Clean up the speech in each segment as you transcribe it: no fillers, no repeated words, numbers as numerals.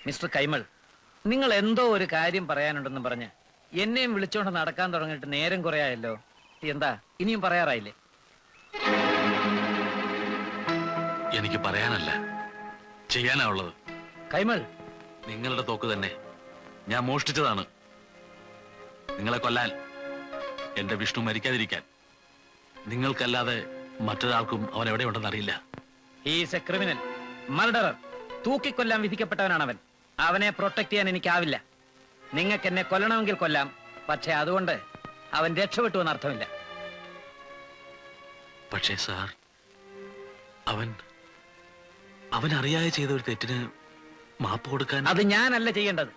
Mister Kaimal, നിങ്ങൾ എന്തോ ഒരു കാര്യം പറയാനുണ്ടെന്ന് പറഞ്ഞ് എന്നെയും വിളിച്ചോണ്ട് നടക്കാൻ തുടങ്ങിയിട്ട് നേരം കുറെ ആയല്ലോ. എന്താ ഇനിയും പറയാറായില്ലേ? എനിക്ക് പറയാനല്ല, ചെയ്യാനാ ഉള്ളത്. കൈമൾ, നിങ്ങളുടെ തോക്ക് തന്നെ ഞാൻ മോഷ്ടിച്ചതാണ്. നിങ്ങളെ കൊല്ലാൻ, എന്റെ വിഷ്ണു മരിക്കാതിരിക്കാൻ. നിങ്ങൾക്കല്ലാതെ മറ്റൊരാൾക്കും അവൻ എവിടെ ഉണ്ടെന്ന് അറിയില്ല. He's a criminal, murderer. തൂക്കിക്കൊല്ലാൻ വിധിക്കപ്പെട്ടവനാണ് അവൻ. അവനെ പ്രൊട്ടക്ട് ചെയ്യാൻ എനിക്കാവില്ല. നിങ്ങൾക്ക് എന്നെ കൊല്ലണമെങ്കിൽ കൊല്ലാം, പക്ഷെ അതുകൊണ്ട് അവൻ രക്ഷപ്പെട്ടു എന്ന് അർത്ഥമില്ല. പക്ഷേ സാർ, അവൻ അറിയാതെ ചെയ്ത ഒരു തെറ്റിന് മാപ്പ് കൊടുക്കാൻ അത് ഞാനല്ല ചെയ്യേണ്ടത്.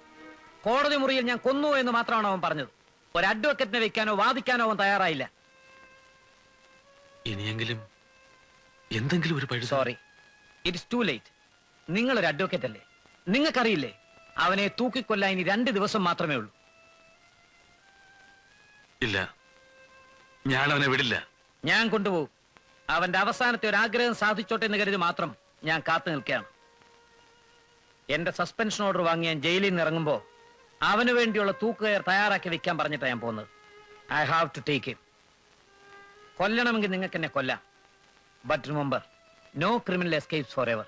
കോടതി മുറിയിൽ ഞാൻ കൊന്നു എന്ന് മാത്രമാണ് അവൻ പറഞ്ഞത്. ഒരു അഡ്വക്കറ്റിനെ വെക്കാനോ വാദിക്കാനോ അവൻ തയ്യാറായില്ല. ഇനിയെങ്കിലും എന്തെങ്കിലും ഒരു പഴി. Sorry, it's to late. നിങ്ങളൊരു അഡ്വക്കേറ്റ് അല്ലേ? നിങ്ങൾക്കറിയില്ലേ അവനെ തൂക്കിക്കൊല്ലാൻ ഇനി 2 ദിവസം മാത്രമേ ഉള്ളൂ. ഇല്ല, ഞാൻ അവനെ വിടില്ല. ഞാൻ കൊണ്ടുപോകും. അവന്റെ അവസാനത്തെ ഒരു ആഗ്രഹം സാധിച്ചോട്ടെ എന്ന് കരുതി മാത്രം ഞാൻ കാത്തു നിൽക്കുകയാണ്. എന്റെ സസ്പെൻഷൻ ഓർഡർ വാങ്ങി ഞാൻ ജയിലിൽ നിന്ന് ഇറങ്ങുമ്പോ അവന് വേണ്ടിയുള്ള തൂക്കുകയർ തയ്യാറാക്കി വെക്കാൻ പറഞ്ഞിട്ടാണ് ഞാൻ പോകുന്നത്. I have to take him. കൊല്ലണമെങ്കിൽ നിങ്ങൾക്ക് എന്നെ കൊല്ലാം. But remember, no criminal escapes for ever.